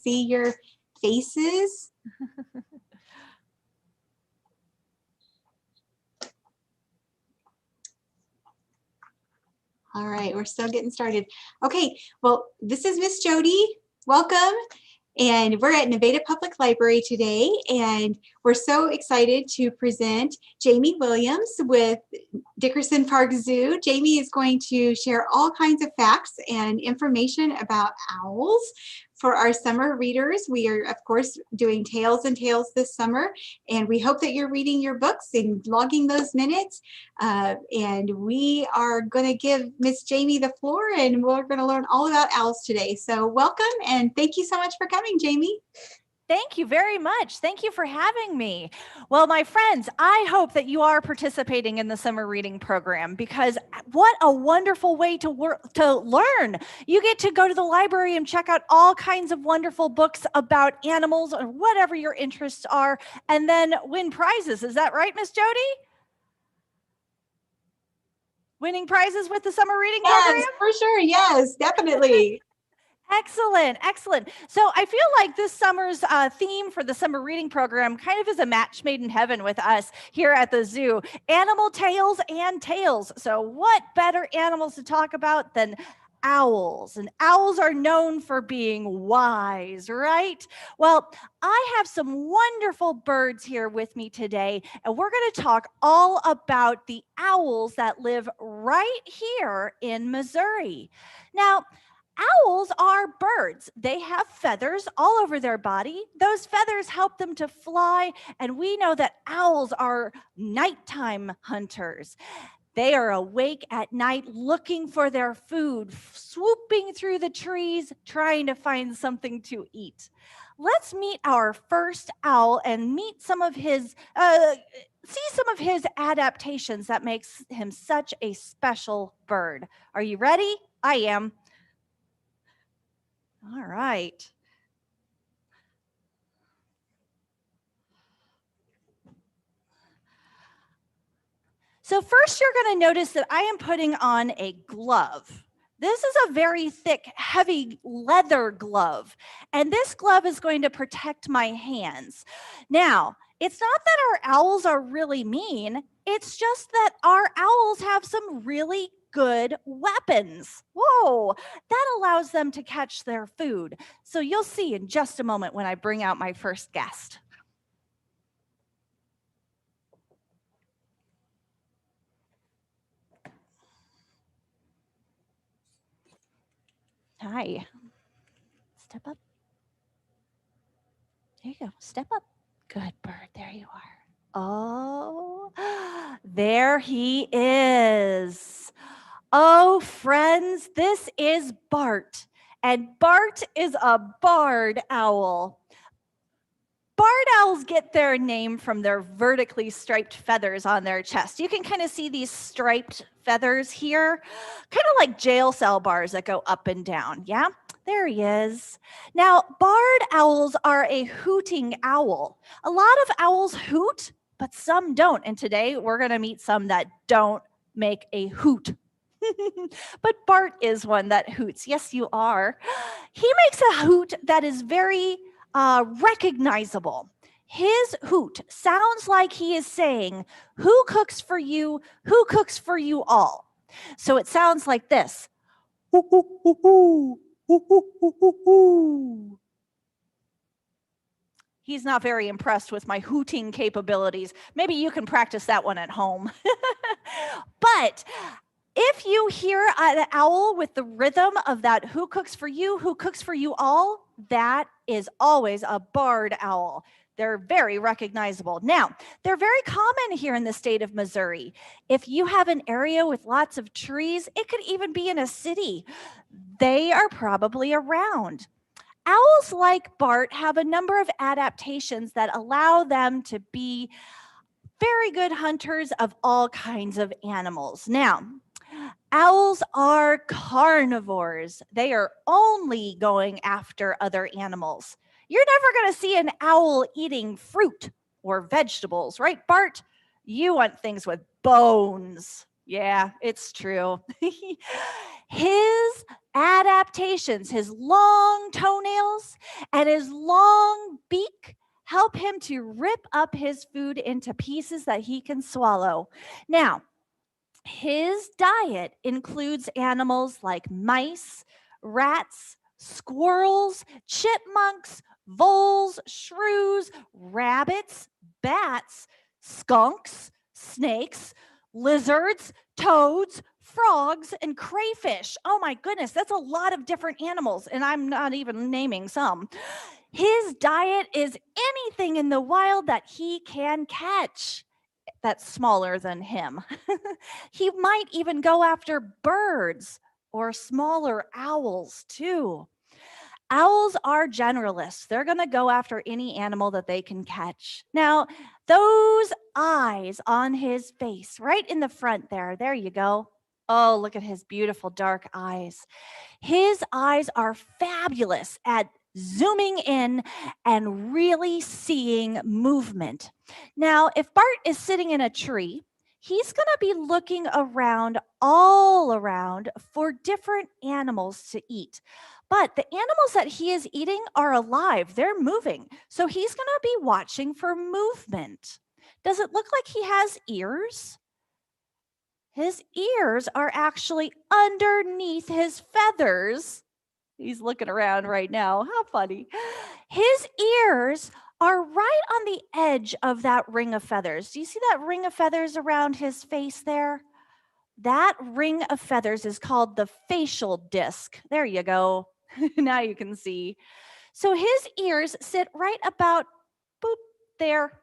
see your faces. All right, we're still getting started. Okay, well, this is Miss Jody. Welcome. And we're at Nevada Public Library today, and we're so excited to present Jamie Williams with Dickerson Park Zoo. Jamie is going to share all kinds of facts and information about owls for our summer readers. We are, of course, doing Tales and Tales this summer, and we hope that you're reading your books and logging those minutes. And we are going to give Miss Jamie the floor, and we're going to learn all about owls today. So welcome, and thank you so much for coming, Jamie. Thank you very much. Thank you for having me. Well, my friends, I hope that you are participating in the summer reading program, because what a wonderful way to learn. You get to go to the library and check out all kinds of wonderful books about animals or whatever your interests are, and then win prizes. Is that right, Miss Jody? Winning prizes with the summer reading program? Yes, for sure. Yes, definitely. Excellent, excellent. So I feel like this summer's theme for the summer reading program kind of is a match made in heaven with us here at the zoo. Animal tales and tales. So what better animals to talk about than owls? And owls are known for being wise, right? Well, I have some wonderful birds here with me today, and we're going to talk all about the owls that live right here in Missouri. Now, owls are birds. They have feathers all over their body. Those feathers help them to fly, and we know that owls are nighttime hunters. They are awake at night looking for their food, swooping through the trees, trying to find something to eat. Let's meet our first owl and meet some of his, see some of his adaptations that makes him such a special bird. Are you ready? I am. All right. So first you're going to notice that I am putting on a glove. This is a very thick, heavy leather glove, and this glove is going to protect my hands. Now, it's not that our owls are really mean, it's just that our owls have some really good weapons. Whoa, that allows them to catch their food. So you'll see in just a moment when I bring out my first guest. Hi. Step up. There you go. Step up. Good bird. There you are. Oh, there he is. Oh, friends, this is Bart. And Bart is a barred owl. Barred owls get their name from their vertically striped feathers on their chest. You can kind of see these striped feathers here, kind of like jail cell bars that go up and down. Yeah, there he is. Now, barred owls are a hooting owl. A lot of owls hoot, but some don't. And today we're going to meet some that don't make a hoot. But Bart is one that hoots. Yes, you are. He makes a hoot that is very recognizable. His hoot sounds like he is saying, "Who cooks for you? Who cooks for you all?" So it sounds like this. He's not very impressed with my hooting capabilities. Maybe you can practice that one at home. But if you hear an owl with the rhythm of that "who cooks for you, who cooks for you all," that is always a barred owl. They're very recognizable. Now, they're very common here in the state of Missouri. If you have an area with lots of trees, it could even be in a city. They are probably around. Owls like Bart have a number of adaptations that allow them to be very good hunters of all kinds of animals. Now, owls are carnivores. They are only going after other animals. You're never going to see an owl eating fruit or vegetables, right, Bart? You want things with bones. Yeah, it's true. His adaptations, his long toenails and his long beak help him to rip up his food into pieces that he can swallow. Now, his diet includes animals like mice, rats, squirrels, chipmunks, voles, shrews, rabbits, bats, skunks, snakes, lizards, toads, frogs, and crayfish. Oh my goodness, that's a lot of different animals, and I'm not even naming some. His diet is anything in the wild that he can catch that's smaller than him. He might even go after birds or smaller owls too. Owls are generalists. They're going to go after any animal that they can catch. Now, those eyes on his face, right in the front there you go. Oh, look at his beautiful dark eyes. His eyes are fabulous at zooming in and really seeing movement. Now, if Bart is sitting in a tree, he's going to be looking around, all around, for different animals to eat. But the animals that he is eating are alive, they're moving. So he's going to be watching for movement. Does it look like he has ears? His ears are actually underneath his feathers. He's looking around right now. How funny. His ears are right on the edge of that ring of feathers. Do you see that ring of feathers around his face there? That ring of feathers is called the facial disc. There you go. Now you can see. So his ears sit right about boop there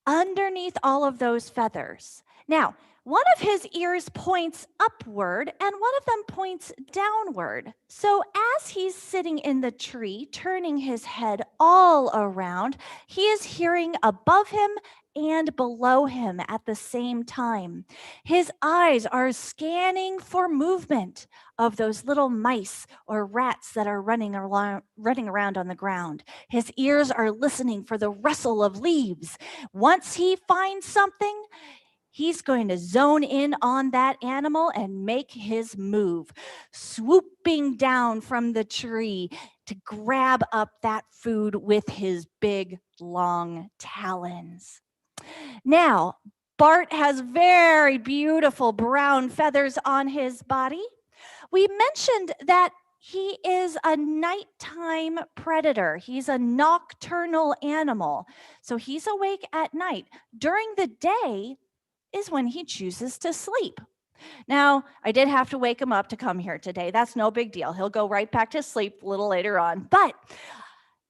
underneath all of those feathers. Now, one of his ears points upward and one of them points downward. So as he's sitting in the tree, turning his head all around, he is hearing above him and below him at the same time. His eyes are scanning for movement of those little mice or rats that are running around on the ground. His ears are listening for the rustle of leaves. Once he finds something, he's going to zone in on that animal and make his move, swooping down from the tree to grab up that food with his big, long talons. Now, Bart has very beautiful brown feathers on his body. We mentioned that he is a nighttime predator. He's a nocturnal animal. So he's awake at night. During the day is when he chooses to sleep. Now, I did have to wake him up to come here today. That's no big deal. He'll go right back to sleep a little later on. But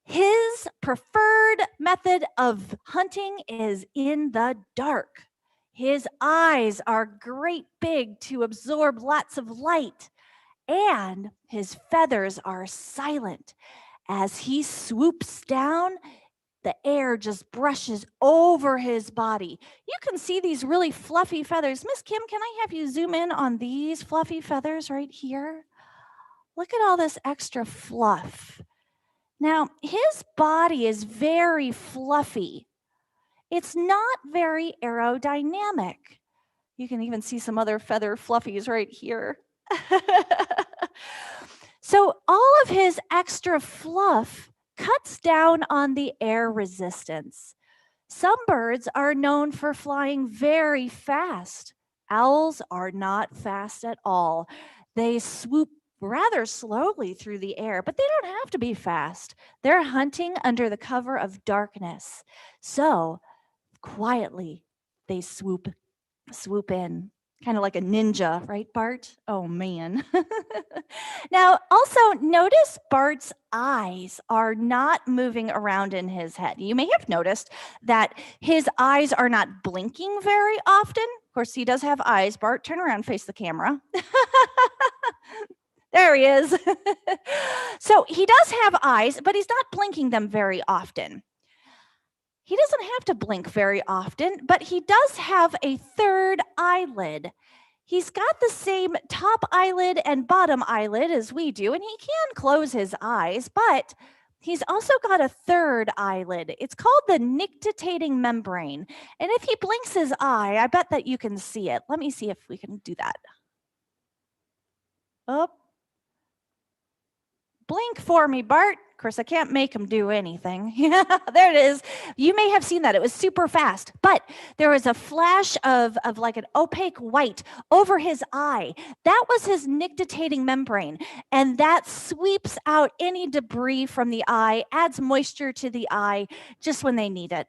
his preferred method of hunting is in the dark. His eyes are great big to absorb lots of light, and his feathers are silent. As he swoops down, the air just brushes over his body. You can see these really fluffy feathers. Miss Kim, can I have you zoom in on these fluffy feathers right here? Look at all this extra fluff. Now, his body is very fluffy. It's not very aerodynamic. You can even see some other feather fluffies right here. So all of his extra fluff cuts down on the air resistance. Some birds are known for flying very fast. Owls are not fast at all. They swoop rather slowly through the air, but they don't have to be fast. They're hunting under the cover of darkness. So quietly, they swoop in, kind of like a ninja, right, Bart? Oh, man. Now, also notice Bart's eyes are not moving around in his head. You may have noticed that his eyes are not blinking very often. Of course, he does have eyes. Bart, turn around, face the camera. There he is. So he does have eyes, but he's not blinking them very often. He doesn't have to blink very often, but he does have a third eyelid. He's got the same top eyelid and bottom eyelid as we do, and he can close his eyes, but he's also got a third eyelid. It's called the nictitating membrane. And if he blinks his eye, I bet that you can see it. Let me see if we can do that. Oh, blink for me, Bart. Of course, I can't make him do anything. There it is. You may have seen that. It was super fast, but there was a flash of like an opaque white over his eye. That was his nictitating membrane, and that sweeps out any debris from the eye, adds moisture to the eye just when they need it.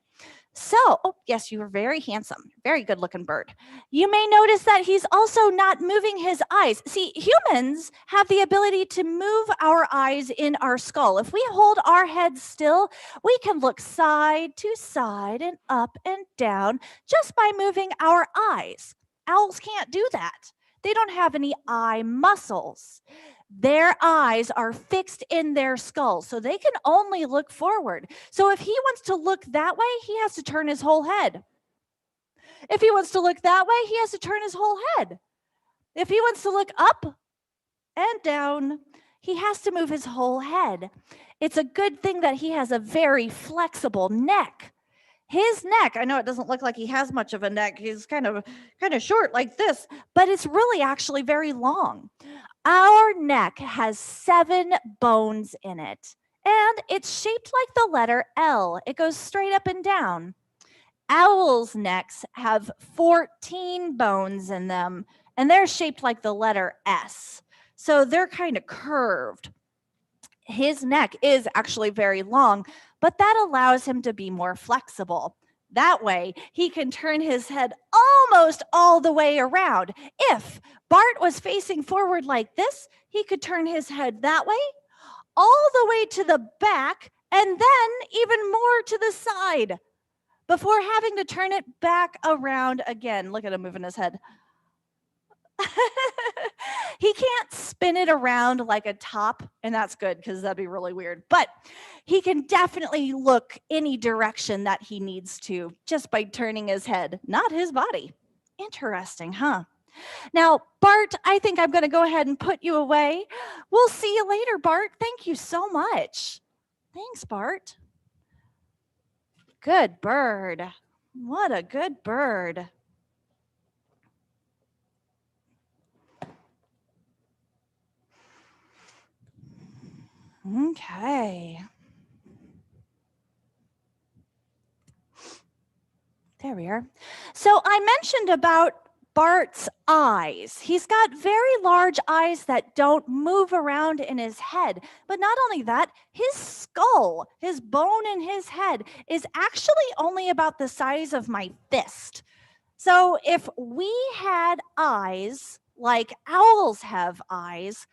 So, oh, yes, you are very handsome, very good looking bird. You may notice that he's also not moving his eyes. See, humans have the ability to move our eyes in our skull. If we hold our head still, we can look side to side and up and down just by moving our eyes. Owls can't do that. They don't have any eye muscles. Their eyes are fixed in their skull, so they can only look forward. So if he wants to look that way, he has to turn his whole head. If he wants to look that way, he has to turn his whole head. If he wants to look up and down, he has to move his whole head. It's a good thing that he has a very flexible neck. His neck, I know it doesn't look like he has much of a neck. He's kind of short like this, but it's really actually very long. Our neck has 7 bones in it, and it's shaped like the letter L. It goes straight up and down. Owls' necks have 14 bones in them, and they're shaped like the letter S. So they're kind of curved. His neck is actually very long, but that allows him to be more flexible. That way, he can turn his head almost all the way around. If Bart was facing forward like this, he could turn his head that way, all the way to the back, and then even more to the side before having to turn it back around again. Look at him moving his head. He can't spin it around like a top, and that's good because that'd be really weird. But he can definitely look any direction that he needs to just by turning his head, not his body. Interesting, huh? Now, Bart, I think I'm going to go ahead and put you away. We'll see you later, Bart. Thank you so much. Thanks, Bart. Good bird. What a good bird. Okay. There we are. So I mentioned about Bart's eyes. He's got very large eyes that don't move around in his head. But not only that, his skull, his bone in his head, is actually only about the size of my fist. So if we had eyes like owls have eyes,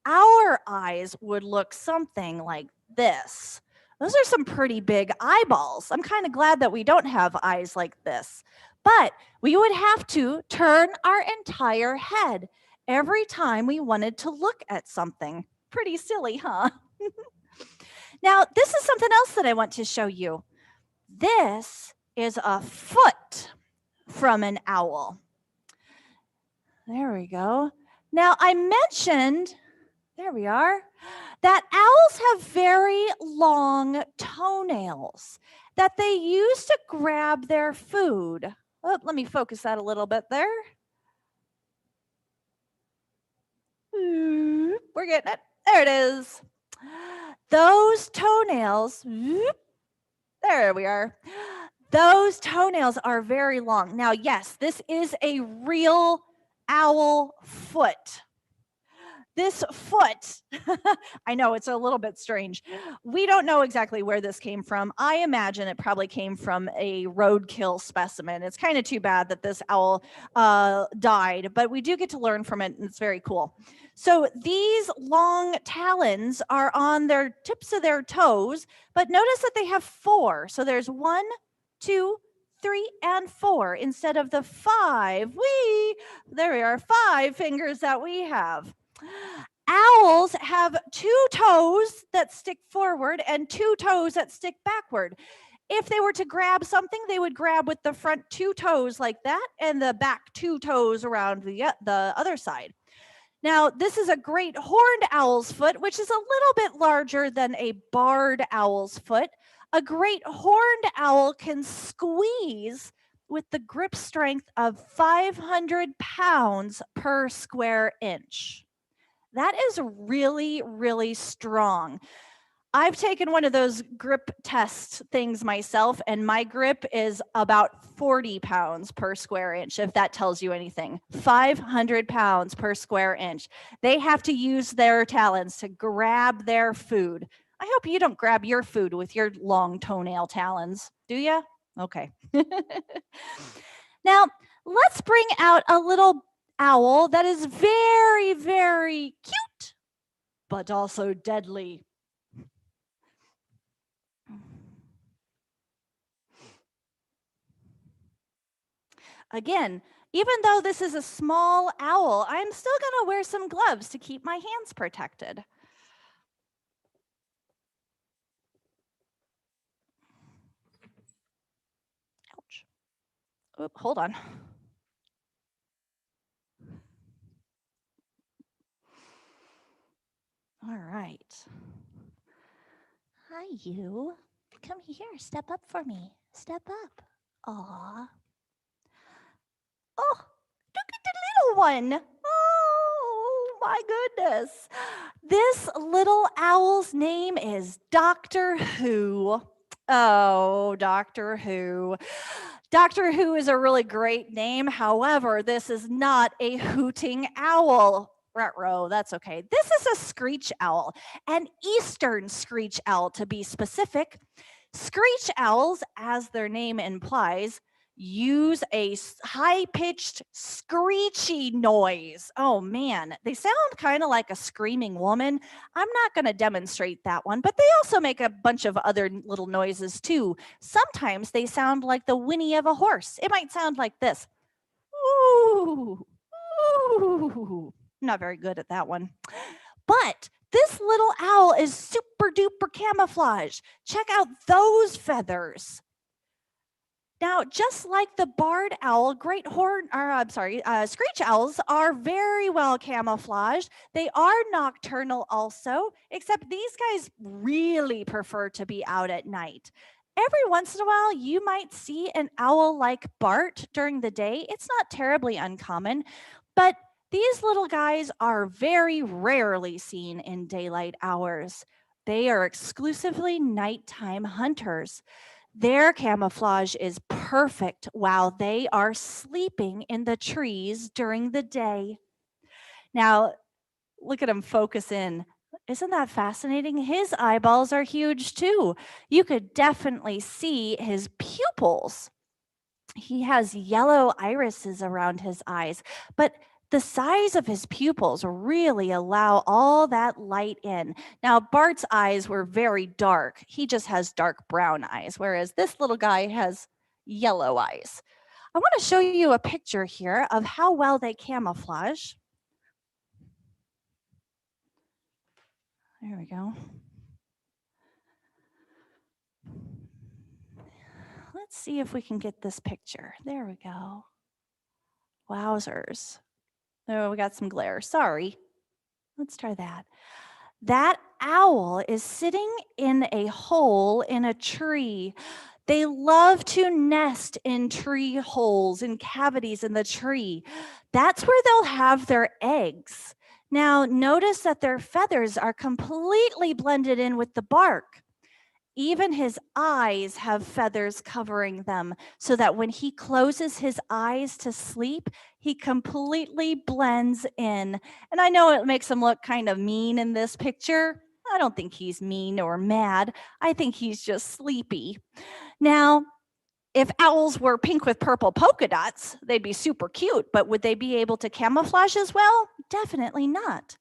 our eyes would look something like this. Those are some pretty big eyeballs. I'm kind of glad that we don't have eyes like this. But we would have to turn our entire head every time we wanted to look at something. Pretty silly, huh? Now, this is something else that I want to show you. This is a foot from an owl. There we go. Now, I mentioned, there we are, that owls have very long toenails that they use to grab their food. Oh, let me focus that a little bit there. We're getting it. There it is. Those toenails, there we are. Those toenails are very long. Now, yes, this is a real owl foot. This foot, I know it's a little bit strange. We don't know exactly where this came from. I imagine it probably came from a roadkill specimen. It's kind of too bad that this owl died, but we do get to learn from it, and it's very cool. So these long talons are on their tips of their toes, but notice that they have 4. So there's 1, 2, 3, and 4 instead of the 5. There we are, 5 fingers that we have. Owls have 2 toes that stick forward and 2 toes that stick backward. If they were to grab something, they would grab with the front 2 toes like that and the back 2 toes around the other side. Now, this is a great horned owl's foot, which is a little bit larger than a barred owl's foot. A great horned owl can squeeze with the grip strength of 500 pounds per square inch. That is really, really strong. I've taken one of those grip test things myself, and my grip is about 40 pounds per square inch, if that tells you anything. 500 pounds per square inch. They have to use their talons to grab their food. I hope you don't grab your food with your long toenail talons, do you? Okay. Now, let's bring out a little owl that is very, very cute, but also deadly. Again, even though this is a small owl, I'm still going to wear some gloves to keep my hands protected. Ouch. Oop, hold on. All right. Hi, you. Come here. Step up for me. Step up. Aw. Oh, look at the little one. Oh, my goodness. This little owl's name is Doctor Who. Oh, Doctor Who. Doctor Who is a really great name. However, this is not a hooting owl. Ruh-roh, that's okay. This is a screech owl, an eastern screech owl to be specific. Screech owls, as their name implies, use a high-pitched screechy noise. Oh man, they sound kind of like a screaming woman. I'm not going to demonstrate that one, but they also make a bunch of other little noises too. Sometimes they sound like the whinny of a horse. It might sound like this. Ooh, ooh. I'm not very good at that one. But this little owl is super duper camouflage. Check out those feathers. Now, just like the barred owl, screech owls are very well camouflaged. They are nocturnal also, except these guys really prefer to be out at night. Every once in a while, you might see an owl like Bart during the day. It's not terribly uncommon, but these little guys are very rarely seen in daylight hours. They are exclusively nighttime hunters. Their camouflage is perfect while they are sleeping in the trees during the day. Now, look at him focus in. Isn't that fascinating? His eyeballs are huge too. You could definitely see his pupils. He has yellow irises around his eyes, but the size of his pupils really allow all that light in. Now, Bart's eyes were very dark. He just has dark brown eyes, whereas this little guy has yellow eyes. I want to show you a picture here of how well they camouflage. There we go. Let's see if we can get this picture. There we go. Wowzers. Oh, we got some glare. Sorry. Let's try that. That owl is sitting in a hole in a tree. They love to nest in tree holes, in cavities in the tree. That's where they'll have their eggs. Now, notice that their feathers are completely blended in with the bark. Even his eyes have feathers covering them so that when he closes his eyes to sleep, he completely blends in. And I know it makes him look kind of mean in this picture. I don't think he's mean or mad. I think he's just sleepy. Now, if owls were pink with purple polka dots, they'd be super cute, but would they be able to camouflage as well? Definitely not.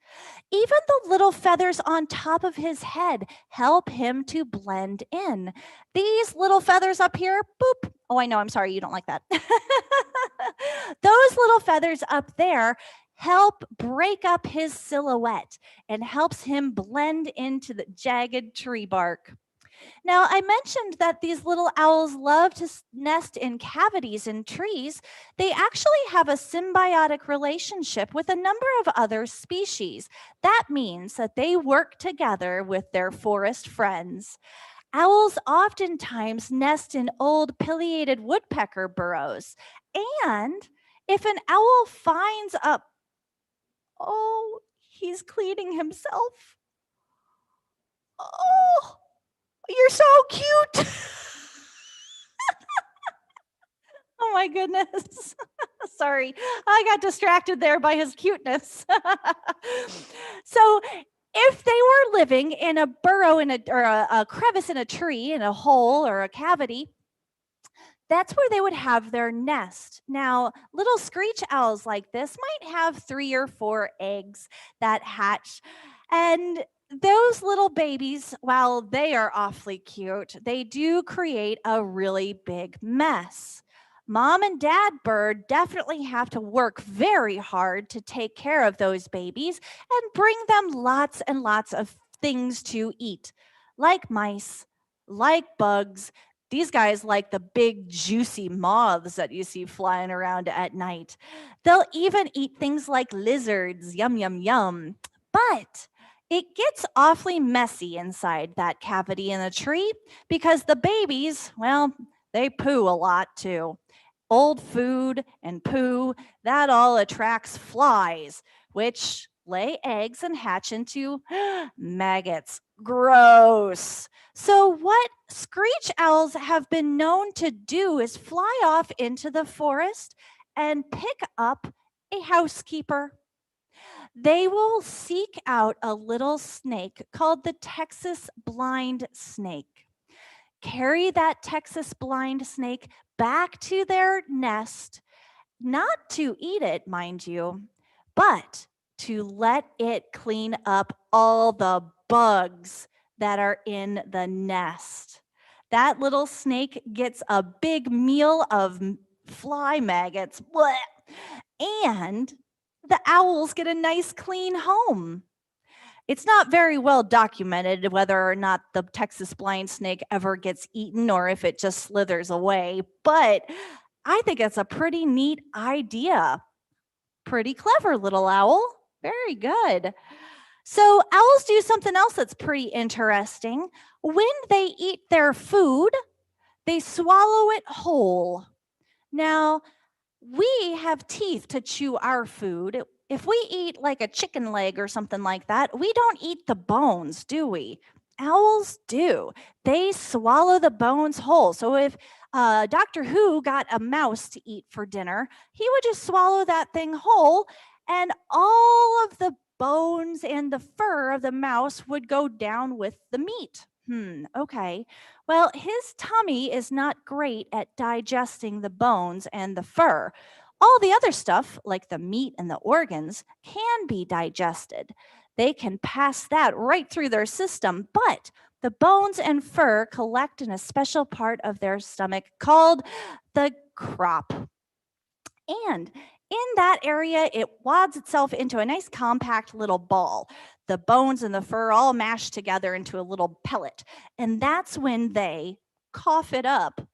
Even the little feathers on top of his head help him to blend in. These little feathers up here, boop. Oh, I know, I'm sorry, you don't like that. Those little feathers up there help break up his silhouette and helps him blend into the jagged tree bark. Now, I mentioned that these little owls love to nest in cavities in trees. They actually have a symbiotic relationship with a number of other species. That means that they work together with their forest friends. Owls oftentimes nest in old pileated woodpecker burrows. And if an owl finds a He's cleaning himself. Oh, you're so cute. Oh my goodness. Sorry, I got distracted there by his cuteness. So if they were living in a burrow or a crevice in a tree, in a hole or a cavity, that's where they would have their nest. Now, little screech owls like this might have 3 or 4 eggs that hatch. And those little babies, while they are awfully cute, they do create a really big mess. Mom and dad bird definitely have to work very hard to take care of those babies and bring them lots and lots of things to eat, like mice, like bugs. These guys like the big, juicy moths that you see flying around at night. They'll even eat things like lizards, yum, yum, yum. But it gets awfully messy inside that cavity in the tree because the babies, well, they poo a lot too. Old food and poo, that all attracts flies, which lay eggs and hatch into maggots. Gross. So, what screech owls have been known to do is fly off into the forest and pick up a housekeeper. They will seek out a little snake called the Texas blind snake, carry that Texas blind snake back to their nest, not to eat it, mind you, but to let it clean up all the bugs that are in the nest. That little snake gets a big meal of fly maggots, bleh, and the owls get a nice clean home. It's not very well documented whether or not the Texas blind snake ever gets eaten or if it just slithers away, but I think it's a pretty neat idea. Pretty clever, little owl. Very good. So, owls do something else that's pretty interesting. When they eat their food, they swallow it whole. Now, we have teeth to chew our food. If we eat like a chicken leg or something like that, we don't eat the bones, do we? Owls do. They swallow the bones whole. So if Doctor Who got a mouse to eat for dinner, he would just swallow that thing whole, and all of the bones and the fur of the mouse would go down with the meat. Okay. Well, his tummy is not great at digesting the bones and the fur. All the other stuff, like the meat and the organs, can be digested. They can pass that right through their system, but the bones and fur collect in a special part of their stomach called the crop. And in that area, it wads itself into a nice compact little ball. The bones and the fur all mashed together into a little pellet. And that's when they cough it up.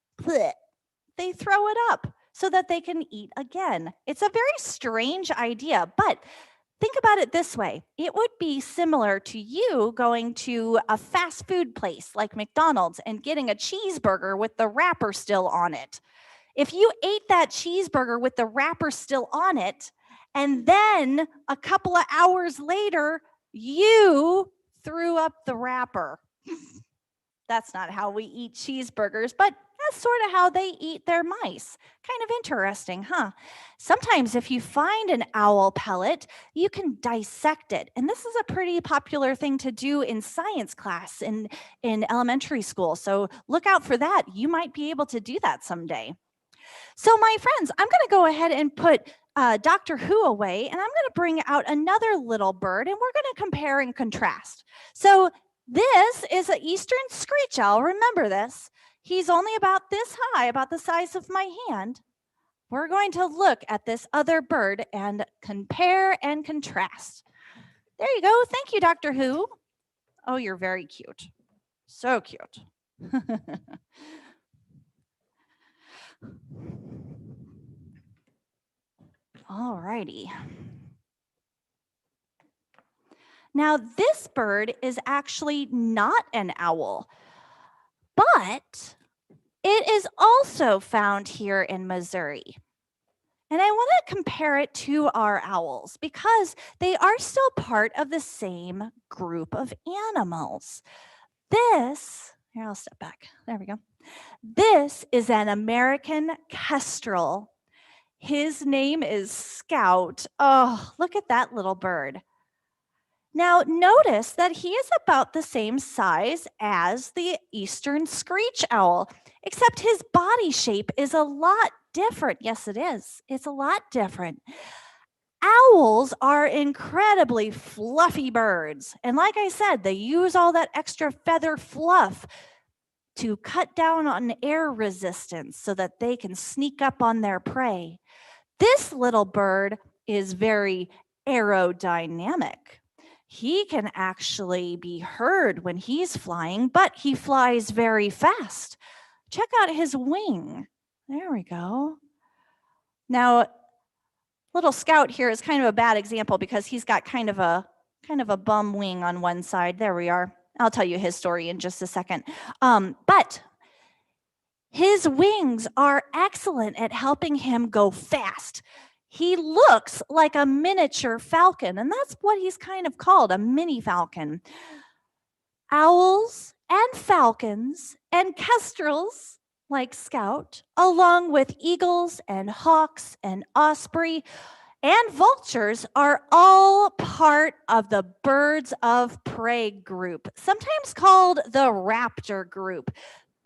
They throw it up so that they can eat again. It's a very strange idea, but think about it this way. It would be similar to you going to a fast food place like McDonald's and getting a cheeseburger with the wrapper still on it. If you ate that cheeseburger with the wrapper still on it, and then a couple of hours later, you threw up the wrapper. That's not how we eat cheeseburgers, but that's sort of how they eat their mice. Kind of interesting, huh? Sometimes if you find an owl pellet, you can dissect it. And this is a pretty popular thing to do in science class in elementary school. So look out for that. You might be able to do that someday. So my friends, I'm going to go ahead and put Doctor Who away, and I'm going to bring out another little bird, and we're going to compare and contrast. So this is an eastern screech owl. Remember this. He's only about this high, about the size of my hand. We're going to look at this other bird and compare and contrast. There you go. Thank you, Doctor Who. Oh, you're very cute. So cute. All righty. Now, this bird is actually not an owl, but it is also found here in Missouri. And I want to compare it to our owls because they are still part of the same group of animals. Here I'll step back. There we go. This is an American kestrel. His name is Scout. Oh, look at that little bird. Now, notice that he is about the same size as the eastern screech owl, except his body shape is a lot different. Yes, it is. It's a lot different. Owls are incredibly fluffy birds. And like I said, they use all that extra feather fluff to cut down on air resistance so that they can sneak up on their prey. This little bird is very aerodynamic. He can actually be heard when he's flying, but he flies very fast. Check out his wing. There we go. Now, little Scout here is kind of a bad example because he's got kind of a bum wing on one side. There we are. I'll tell you his story in just a second. But his wings are excellent at helping him go fast. He looks like a miniature falcon, and that's what he's kind of called, a mini falcon. Owls and falcons and kestrels like Scout, along with eagles and hawks and osprey and vultures, are all part of the birds of prey group, sometimes called the raptor group.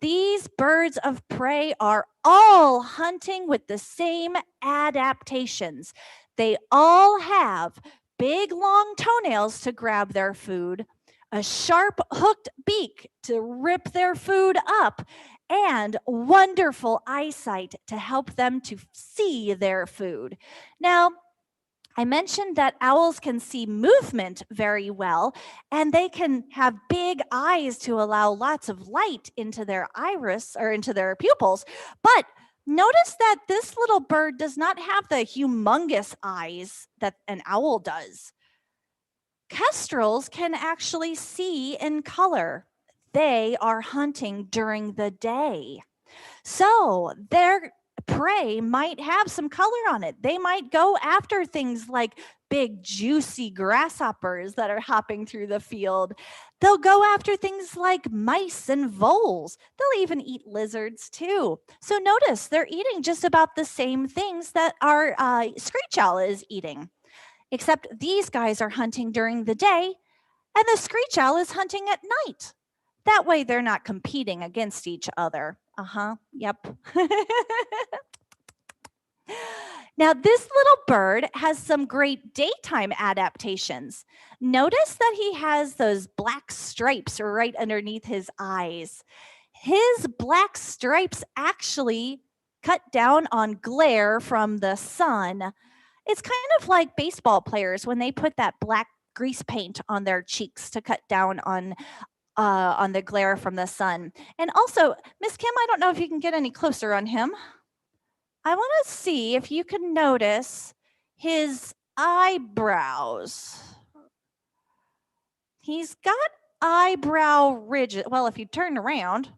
These birds of prey are all hunting with the same adaptations. They all have big, long toenails to grab their food, a sharp, hooked beak to rip their food up, and wonderful eyesight to help them to see their food. Now, I mentioned that owls can see movement very well, and they can have big eyes to allow lots of light into their iris or into their pupils. But notice that this little bird does not have the humongous eyes that an owl does. Kestrels can actually see in color. They are hunting during the day. So their prey might have some color on it. They might go after things like big, juicy grasshoppers that are hopping through the field. They'll go after things like mice and voles. They'll even eat lizards too. So notice they're eating just about the same things that our screech owl is eating, except these guys are hunting during the day and the screech owl is hunting at night. That way they're not competing against each other. Yep. Now, this little bird has some great daytime adaptations. Notice that he has those black stripes right underneath his eyes. His black stripes actually cut down on glare from the sun. It's kind of like baseball players when they put that black grease paint on their cheeks to cut down on the glare from the sun. And also, Miss Kim, I don't know if you can get any closer on him. I want to see if you can notice his eyebrows. He's got eyebrow ridges. Well, if you turn around,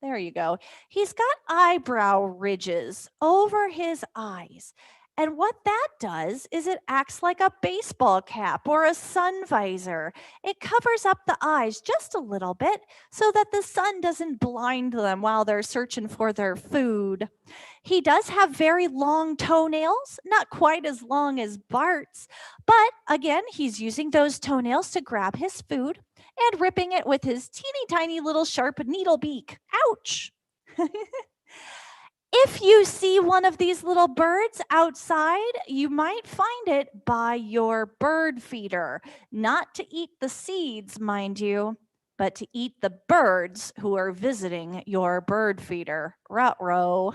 there you go. He's got eyebrow ridges over his eyes. And what that does is it acts like a baseball cap or a sun visor. It covers up the eyes just a little bit so that the sun doesn't blind them while they're searching for their food. He does have very long toenails, not quite as long as Bart's, but again, he's using those toenails to grab his food and ripping it with his teeny tiny little sharp needle beak. Ouch! If you see one of these little birds outside, you might find it by your bird feeder, not to eat the seeds, mind you, but to eat the birds who are visiting your bird feeder. Ruh-roh.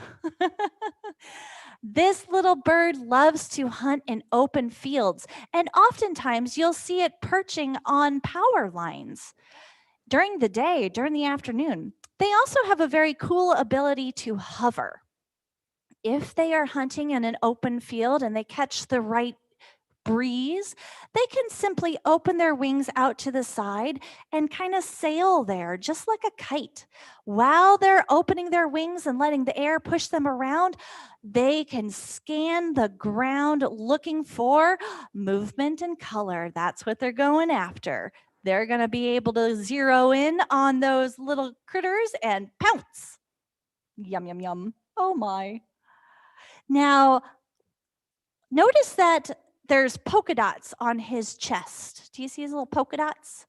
This little bird loves to hunt in open fields, and oftentimes you'll see it perching on power lines during the day, during the afternoon. They also have a very cool ability to hover. If they are hunting in an open field and they catch the right breeze, they can simply open their wings out to the side and kind of sail there, just like a kite. While they're opening their wings and letting the air push them around, they can scan the ground looking for movement and color. That's what they're going after. They're going to be able to zero in on those little critters and pounce. Yum, yum, yum. Oh my. Now, notice that there's polka dots on his chest. Do you see his little polka dots?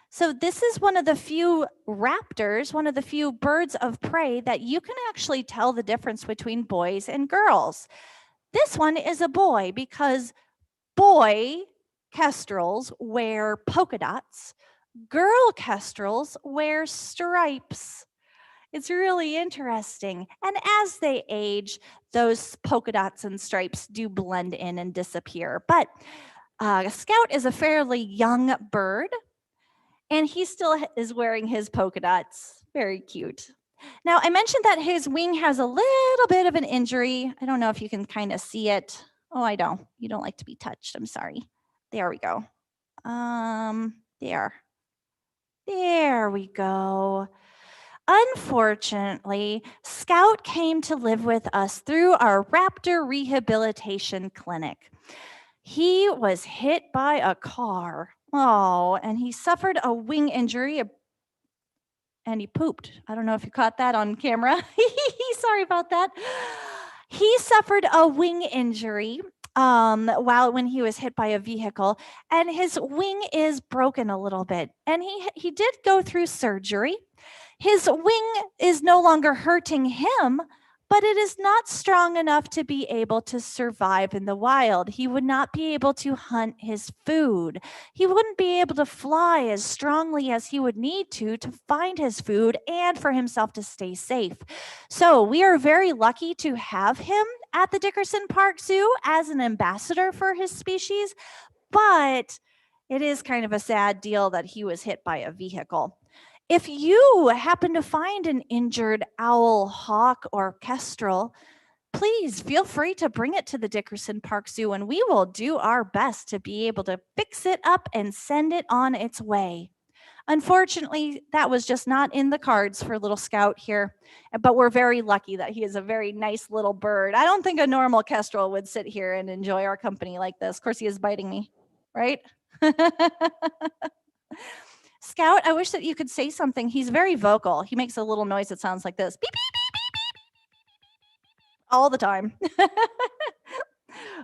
So this is one of the few raptors, one of the few birds of prey that you can actually tell the difference between boys and girls. This one is a boy because boy kestrels wear polka dots. Girl kestrels wear stripes. It's really interesting. And as they age, those polka dots and stripes do blend in and disappear. But Scout is a fairly young bird, and he still is wearing his polka dots. Very cute. Now, I mentioned that his wing has a little bit of an injury. I don't know if you can kind of see it. Oh, I don't. You don't like to be touched. I'm sorry. There we go. There we go. Unfortunately, Scout came to live with us through our raptor rehabilitation clinic. He was hit by a car. Oh, and he suffered a wing injury and he pooped. I don't know if you caught that on camera. Sorry about that. He suffered a wing injury when he was hit by a vehicle, and his wing is broken a little bit. And he did go through surgery. His wing is no longer hurting him, but it is not strong enough to be able to survive in the wild. He would not be able to hunt his food. He wouldn't be able to fly as strongly as he would need to find his food and for himself to stay safe. So we are very lucky to have him at the Dickerson Park Zoo as an ambassador for his species, but it is kind of a sad deal that he was hit by a vehicle. If you happen to find an injured owl, hawk, or kestrel, please feel free to bring it to the Dickerson Park Zoo, and we will do our best to be able to fix it up and send it on its way. Unfortunately, that was just not in the cards for little Scout here, but we're very lucky that he is a very nice little bird. I don't think a normal kestrel would sit here and enjoy our company like this. Of course, he is biting me, right? Scout, I wish that you could say something. He's very vocal. He makes a little noise that sounds like this. Beep, beep, beep, beep, beep, beep, all the time.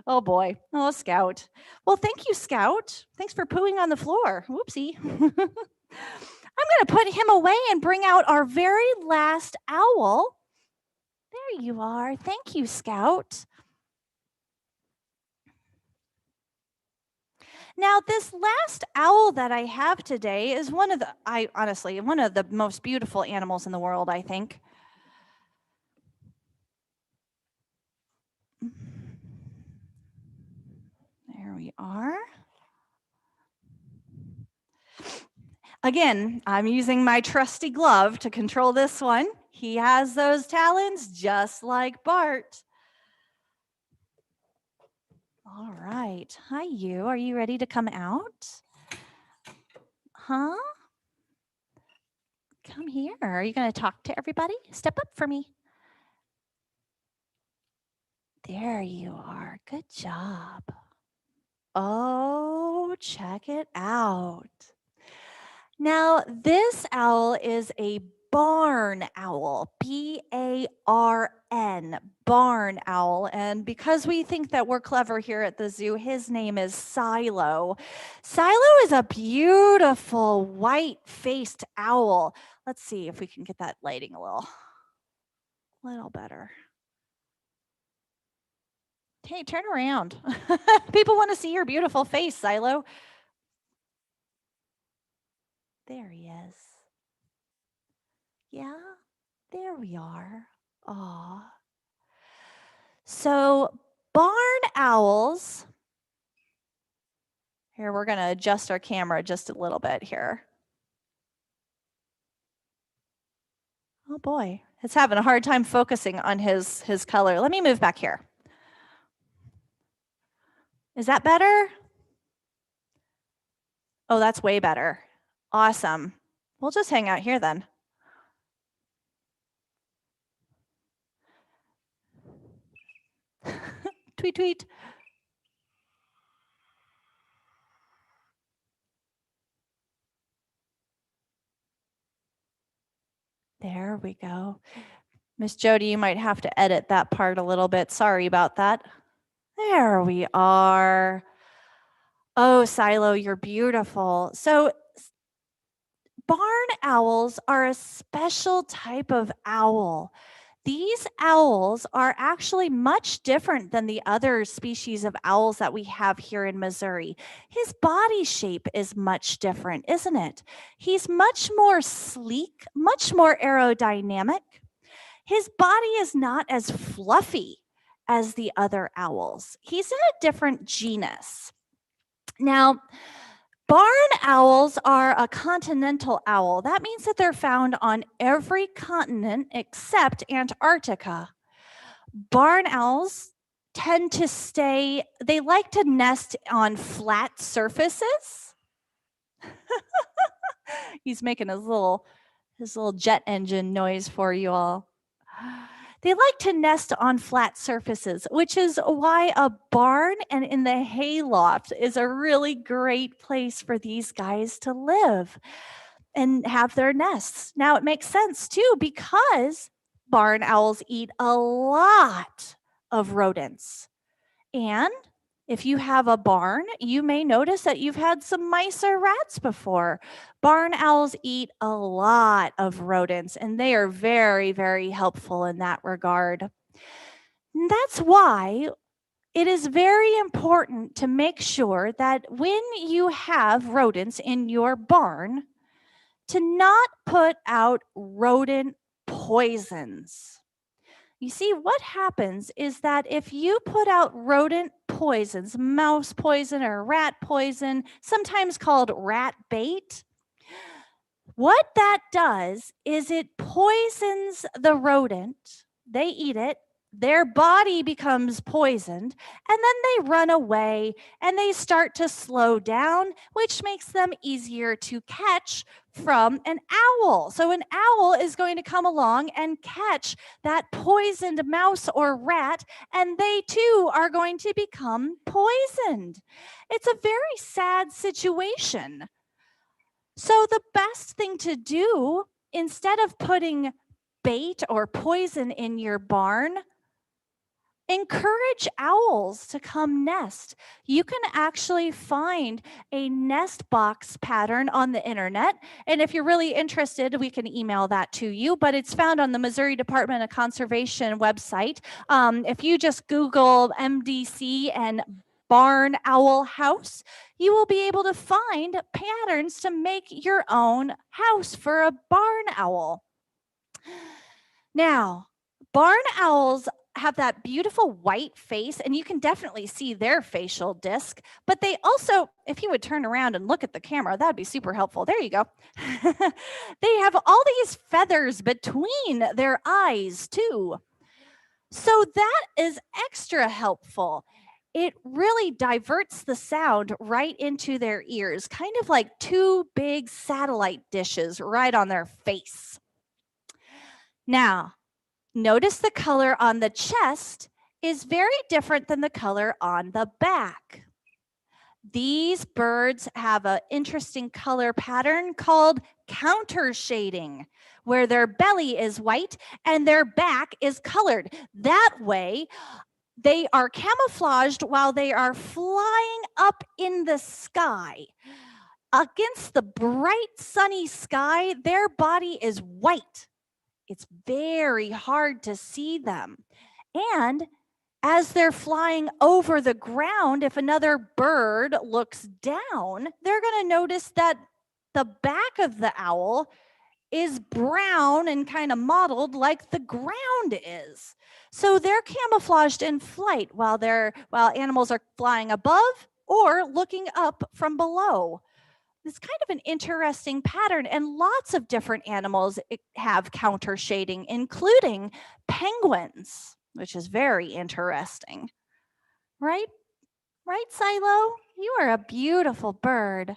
Oh boy. Oh, Scout. Well, thank you, Scout. Thanks for pooing on the floor. Whoopsie. I'm going to put him away and bring out our very last owl. There you are. Thank you, Scout. Now, this last owl that I have today is one of the most beautiful animals in the world, I think. There we are. Again, I'm using my trusty glove to control this one. He has those talons just like Bart. All right. Hi, you. Are you ready to come out? Huh? Come here. Are you going to talk to everybody? Step up for me. There you are. Good job. Oh, check it out. Now, this owl is a barn owl, B-A-R-N, barn owl. And because we think that we're clever here at the zoo, his name is Silo. Silo is a beautiful white-faced owl. Let's see if we can get that lighting a little better. Hey, turn around. People want to see your beautiful face, Silo. There he is. Yeah, there we are. Aw. So barn owls, here we're going to adjust our camera just a little bit here. Oh boy, it's having a hard time focusing on his color. Let me move back here. Is that better? Oh, that's way better. Awesome. We'll just hang out here then. Tweet, tweet. There we go. Miss Jody, you might have to edit that part a little bit. Sorry about that. There we are. Oh, Silo, you're beautiful. So barn owls are a special type of owl. These owls are actually much different than the other species of owls that we have here in Missouri. His body shape is much different, isn't it? He's much more sleek, much more aerodynamic. His body is not as fluffy as the other owls. He's in a different genus. Now, barn owls are a continental owl. That means that they're found on every continent except Antarctica. Barn owls tend to they like to nest on flat surfaces. He's making his little jet engine noise for you all. They like to nest on flat surfaces, which is why a barn and in the hayloft is a really great place for these guys to live and have their nests. Now, it makes sense too, because barn owls eat a lot of rodents. And if you have a barn, you may notice that you've had some mice or rats before. Barn owls eat a lot of rodents, and they are very, very helpful in that regard. And that's why it is very important to make sure that when you have rodents in your barn, to not put out rodent poisons. You see, what happens is that if you put out rodent poisons, mouse poison or rat poison, sometimes called rat bait, what that does is it poisons the rodent. They eat it, their body becomes poisoned, and then they run away and they start to slow down, which makes them easier to catch from an owl. So an owl is going to come along and catch that poisoned mouse or rat, and they too are going to become poisoned. It's a very sad situation. So the best thing to do, instead of putting bait or poison in your barn, encourage owls to come nest. You can actually find a nest box pattern on the internet. And if you're really interested, we can email that to you, but it's found on the Missouri Department of Conservation website. If you just Google MDC and barn owl house, you will be able to find patterns to make your own house for a barn owl. Now, barn owls have that beautiful white face, and you can definitely see their facial disc, but they also, if you would turn around and look at the camera, that'd be super helpful. There you go. They have all these feathers between their eyes too. So that is extra helpful. It really diverts the sound right into their ears, kind of like two big satellite dishes right on their face. Now, notice the color on the chest is very different than the color on the back. These birds have an interesting color pattern called counter shading, where their belly is white and their back is colored. That way, they are camouflaged while they are flying up in the sky. Against the bright sunny sky, their body is white. It's very hard to see them. And as they're flying over the ground, if another bird looks down, they're going to notice that the back of the owl is brown and kind of mottled like the ground is. So they're camouflaged in flight while animals are flying above or looking up from below. It's kind of an interesting pattern, and lots of different animals have counter shading, including penguins, which is very interesting, right? Right, Silo? You are a beautiful bird.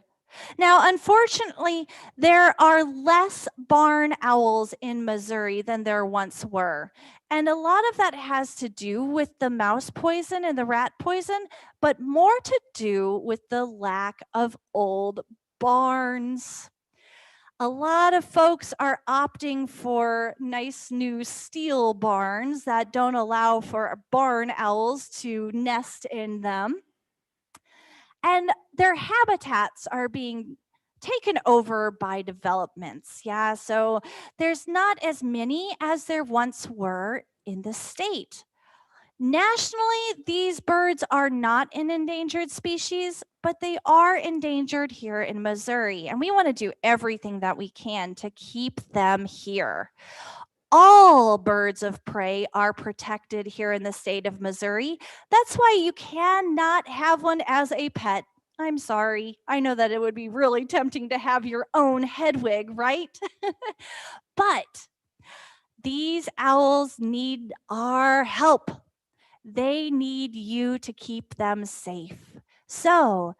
Now, unfortunately, there are less barn owls in Missouri than there once were. And a lot of that has to do with the mouse poison and the rat poison, but more to do with the lack of old barns. A lot of folks are opting for nice new steel barns that don't allow for barn owls to nest in them. And their habitats are being taken over by developments. Yeah, so there's not as many as there once were in the state. Nationally, these birds are not an endangered species, but they are endangered here in Missouri, and we want to do everything that we can to keep them here. All birds of prey are protected here in the state of Missouri. That's why you cannot have one as a pet. I'm sorry. I know that it would be really tempting to have your own Hedwig, right? But these owls need our help. They need you to keep them safe. So,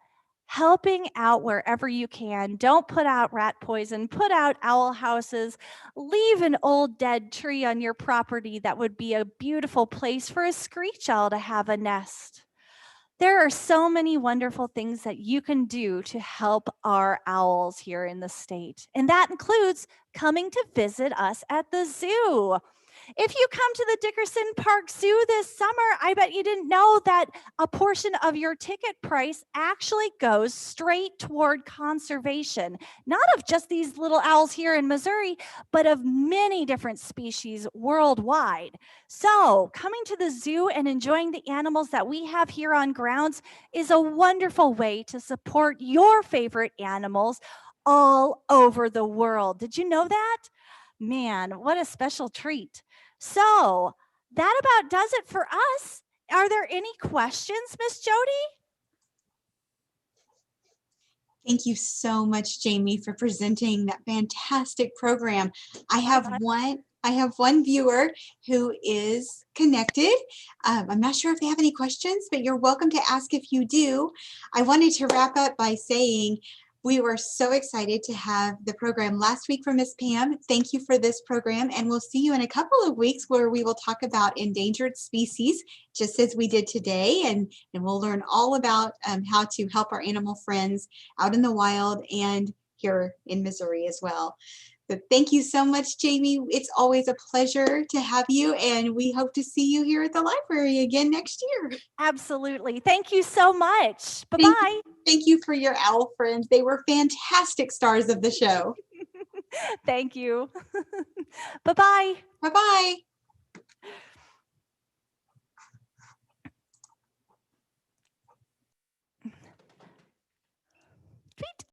helping out wherever you can. Don't put out rat poison, put out owl houses, leave an old dead tree on your property that would be a beautiful place for a screech owl to have a nest. There are so many wonderful things that you can do to help our owls here in the state. And that includes coming to visit us at the zoo. If you come to the Dickerson Park Zoo this summer, I bet you didn't know that a portion of your ticket price actually goes straight toward conservation, not of just these little owls here in Missouri, but of many different species worldwide. So, coming to the zoo and enjoying the animals that we have here on grounds is a wonderful way to support your favorite animals all over the world. Did you know that? Man, what a special treat. So that about does it for us. Are there any questions, Miss Jody? Thank you so much, Jamie, for presenting that fantastic program. I have one viewer who is connected. I'm not sure if they have any questions, but you're welcome to ask if you do. I wanted to wrap up by saying we were so excited to have the program last week from Miss Pam. Thank you for this program, and we'll see you in a couple of weeks where we will talk about endangered species, just as we did today, and we'll learn all about how to help our animal friends out in the wild and here in Missouri as well. But thank you so much, Jamie. It's always a pleasure to have you, and we hope to see you here at the library again next year. Absolutely. Thank you so much. Thank, Bye-bye. thank you for your owl friends. They were fantastic stars of the show. Thank you. Bye-bye. Bye-bye.